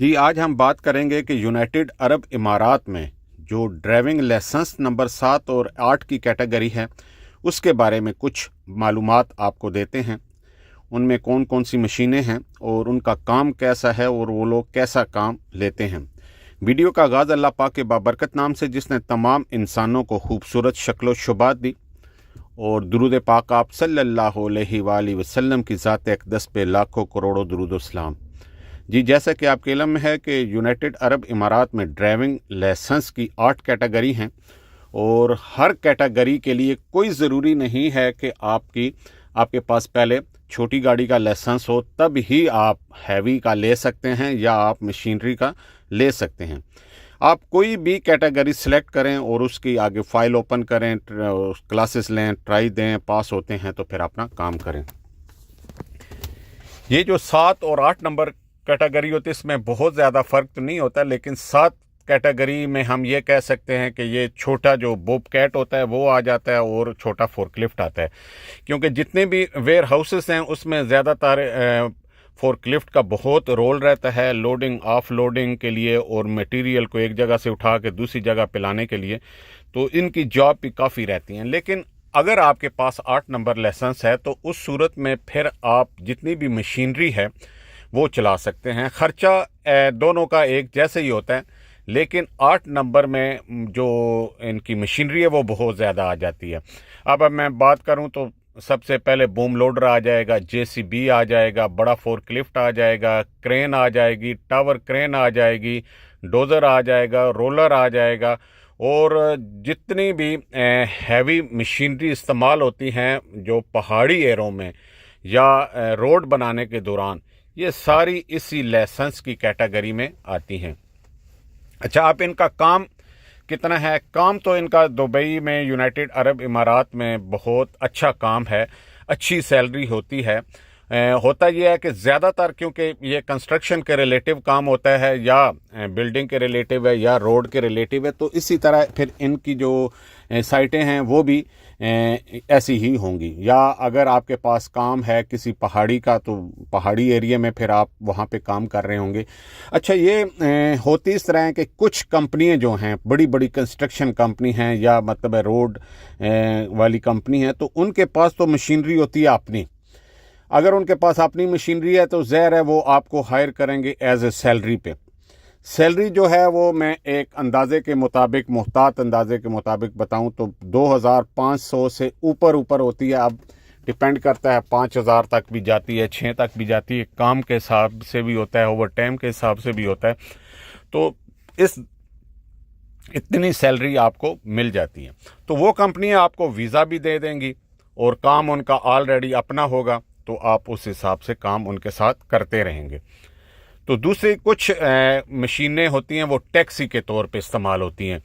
जी, आज हम बात करेंगे कि यूनाइटेड अरब इमारात में जो ड्राइविंग लाइसेंस नंबर 7 और 8 की कैटेगरी है, उसके बारे में कुछ मालूमात आपको देते हैं। उनमें कौन-कौन सी मशीनें हैं और उनका काम कैसा है और वो लोग कैसा काम लेते हैं। वीडियो का आगाज़ अल्लाह पाक के बाबरकत नाम से, जिसने तमाम इंसानों को खूबसूरत शक्ल-ओ-शुबात दी, और दुरूद पाक आप सल्लल्लाहु अलैहि वसल्लम की ज़ात अक़दस पे लाखों करोड़ों दुरूद व सलाम। जी, जैसा कि आपके इल्म में है कि यूनाइटेड अरब इमारात में ड्राइविंग लाइसेंस की 8 कैटेगरी हैं और हर कैटेगरी के लिए कोई ज़रूरी नहीं है कि आपके पास पहले छोटी गाड़ी का लाइसेंस हो, तब ही आप हैवी का ले सकते हैं या आप मशीनरी का ले सकते हैं। आप कोई भी कैटेगरी सेलेक्ट करें और उसकी आगे फ़ाइल ओपन करें, क्लासेस लें, ट्राई दें, पास होते हैं तो फिर अपना काम करें। ये जो 7 और 8 नंबर कैटेगरी होती है, इसमें बहुत ज़्यादा फ़र्क तो नहीं होता, लेकिन 7 कैटेगरी में हम ये कह सकते हैं कि ये छोटा जो बोबकैट होता है वो आ जाता है और छोटा फोर्कलिफ्ट आता है, क्योंकि जितने भी वेयर हाउसेस हैं उसमें ज़्यादातर फोर्कलिफ्ट का बहुत रोल रहता है लोडिंग ऑफ लोडिंग के लिए और मटेरियल को एक जगह से उठा के दूसरी जगह पे लाने के लिए, तो इनकी जॉब भी काफ़ी रहती हैं। लेकिन अगर आपके पास 8 नंबर लाइसेंस है तो उस सूरत में फिर आप जितनी भी मशीनरी है वो चला सकते हैं। ख़र्चा दोनों का एक जैसे ही होता है, लेकिन 8 नंबर में जो इनकी मशीनरी है वो बहुत ज़्यादा आ जाती है। अब मैं बात करूं तो सबसे पहले बूम लोडर आ जाएगा, जेसीबी आ जाएगा, बड़ा फोर्कलिफ्ट आ जाएगा, क्रेन आ जाएगी, टावर क्रेन आ जाएगी, डोज़र आ जाएगा, रोलर आ जाएगा, और जितनी भी हैवी मशीनरी इस्तेमाल होती हैं जो पहाड़ी एरों में या रोड बनाने के दौरान, ये सारी इसी लाइसेंस की कैटेगरी में आती हैं। अच्छा, आप इनका काम कितना है? काम तो इनका दुबई में, यूनाइटेड अरब इमारात में बहुत अच्छा काम है, अच्छी सैलरी होती है। होता यह है कि ज़्यादातर क्योंकि ये कंस्ट्रक्शन के रिलेटिव काम होता है या बिल्डिंग के रिलेटिव है या रोड के रिलेटिव है, तो इसी तरह फिर इनकी जो साइटें हैं वो भी ऐसी ही होंगी। या अगर आपके पास काम है किसी पहाड़ी का, तो पहाड़ी एरिया में फिर आप वहाँ पे काम कर रहे होंगे। अच्छा, ये होती इस तरह है कि कुछ कंपनियाँ जो हैं, बड़ी बड़ी कंस्ट्रक्शन कंपनी हैं या मतलब रोड वाली कंपनी है, तो उनके पास तो मशीनरी होती है अपनी। अगर उनके पास अपनी मशीनरी है तो ज़ाहिर है वो आपको हायर करेंगे एज ए सैलरी पे। सैलरी जो है वो मैं एक अंदाजे के मुताबिक, मुहतात अंदाजे के मुताबिक बताऊं तो 2500 से ऊपर होती है। अब डिपेंड करता है, 5000 तक भी जाती है, 6 तक भी जाती है, काम के हिसाब से भी होता है, ओवर टाइम के हिसाब से भी होता है। तो इतनी सैलरी आपको मिल जाती है। तो वो कंपनियां आपको वीज़ा भी दे देंगी और काम उनका ऑलरेडी अपना होगा, तो आप उस हिसाब से काम उनके साथ करते रहेंगे। तो दूसरी कुछ मशीनें होती हैं वो टैक्सी के तौर पे इस्तेमाल होती हैं।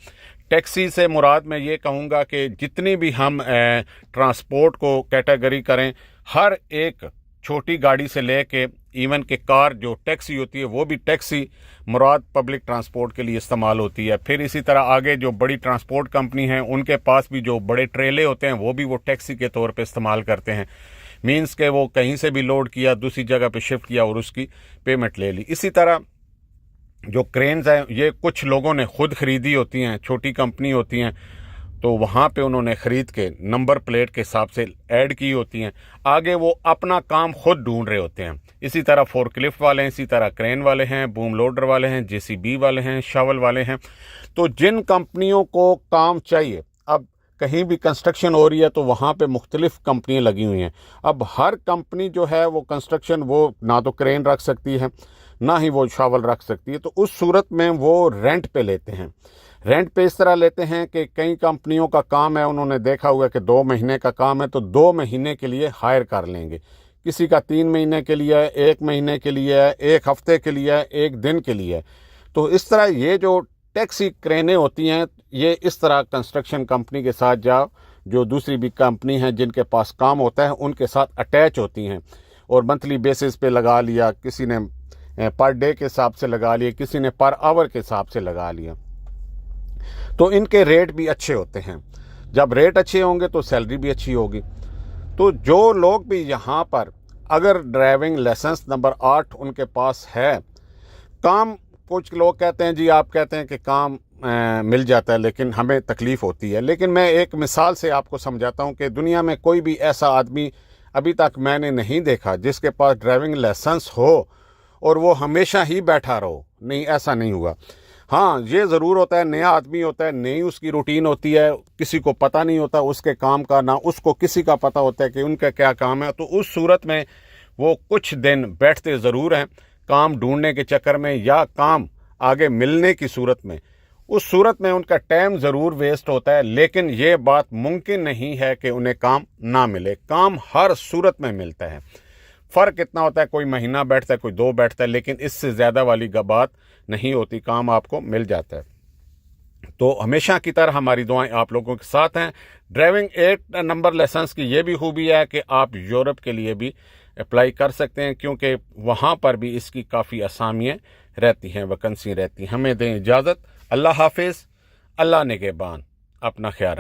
टैक्सी से मुराद मैं ये कहूँगा कि जितनी भी हम ट्रांसपोर्ट को कैटेगरी करें, हर एक छोटी गाड़ी से लेके इवन के कार जो टैक्सी होती है वो भी टैक्सी मुराद पब्लिक ट्रांसपोर्ट के लिए इस्तेमाल होती है। फिर इसी तरह आगे जो बड़ी ट्रांसपोर्ट कंपनी हैं उनके पास भी जो बड़े ट्रेले होते हैं वो भी वो टैक्सी के तौर पे इस्तेमाल करते हैं। मीन्स के वो कहीं से भी लोड किया, दूसरी जगह पे शिफ्ट किया और उसकी पेमेंट ले ली। इसी तरह जो क्रेन्स हैं ये कुछ लोगों ने खुद ख़रीदी होती हैं, छोटी कंपनी होती हैं, तो वहाँ पे उन्होंने ख़रीद के नंबर प्लेट के हिसाब से ऐड की होती हैं। आगे वो अपना काम खुद ढूंढ रहे होते हैं। इसी तरह फोर्कलिफ्ट वाले हैं, इसी तरह क्रेन वाले हैं, बूम लोडर वाले हैं, जेसीबी वाले हैं, शावल वाले हैं। तो जिन कंपनियों को काम चाहिए, अब कहीं भी कंस्ट्रक्शन हो रही है तो वहाँ पे मुख्तलिफ कंपनियाँ लगी हुई हैं। अब हर कंपनी जो है वो कंस्ट्रक्शन, वो ना तो क्रेन रख सकती है ना ही वो शावल रख सकती है, तो उस सूरत में वो रेंट पे लेते हैं। रेंट पे इस तरह लेते हैं कि कई कंपनियों का काम है, उन्होंने देखा हुआ है कि 2 महीने का काम है तो 2 महीने के लिए हायर कर लेंगे, किसी का 3 महीने के लिए, 1 महीने के लिए, 1 हफ्ते के लिए, 1 दिन के लिए। तो इस तरह ये जो टैक्सी क्रेनें होती हैं, ये इस तरह कंस्ट्रक्शन कंपनी के साथ जो दूसरी भी कंपनी हैं जिनके पास काम होता है उनके साथ अटैच होती हैं और मंथली बेसिस पे लगा लिया, किसी ने पर डे के हिसाब से लगा लिया, किसी ने पर आवर के हिसाब से लगा लिया। तो इनके रेट भी अच्छे होते हैं। जब रेट अच्छे होंगे तो सैलरी भी अच्छी होगी। तो जो लोग भी यहाँ पर अगर ड्राइविंग लाइसेंस नंबर 8 उनके पास है काम, कुछ लोग कहते हैं जी, आप कहते हैं कि काम मिल जाता है लेकिन हमें तकलीफ़ होती है। लेकिन मैं एक मिसाल से आपको समझाता हूँ कि दुनिया में कोई भी ऐसा आदमी अभी तक मैंने नहीं देखा जिसके पास ड्राइविंग लाइसेंस हो और वो हमेशा ही बैठा रहो। नहीं, ऐसा नहीं हुआ। हाँ, ये ज़रूर होता है, नया आदमी होता है, नई उसकी रूटीन होती है, किसी को पता नहीं होता उसके काम का, ना उसको किसी का पता होता है कि उनका क्या काम है। तो उस सूरत में वो कुछ दिन बैठते ज़रूर हैं काम ढूंढने के चक्कर में या काम आगे मिलने की सूरत में। उस सूरत में उनका टाइम ज़रूर वेस्ट होता है, लेकिन ये बात मुमकिन नहीं है कि उन्हें काम ना मिले। काम हर सूरत में मिलता है। फ़र्क इतना होता है, कोई महीना बैठता है, कोई 2 बैठता है, लेकिन इससे ज़्यादा वाली बात नहीं होती, काम आपको मिल जाता है। तो हमेशा की तरह हमारी दुआएं आप लोगों के साथ हैं। ड्राइविंग 8 नंबर लाइसेंस की ये भी खूबी है कि आप यूरोप के लिए भी अप्लाई कर सकते हैं, क्योंकि वहाँ पर भी इसकी काफ़ी असामियाँ रहती हैं, वैकेंसी रहती हैं। हमें दें इजाज़त। अल्लाह हाफिज़। अल्लाह निगहबान। अपना ख्याल रखें।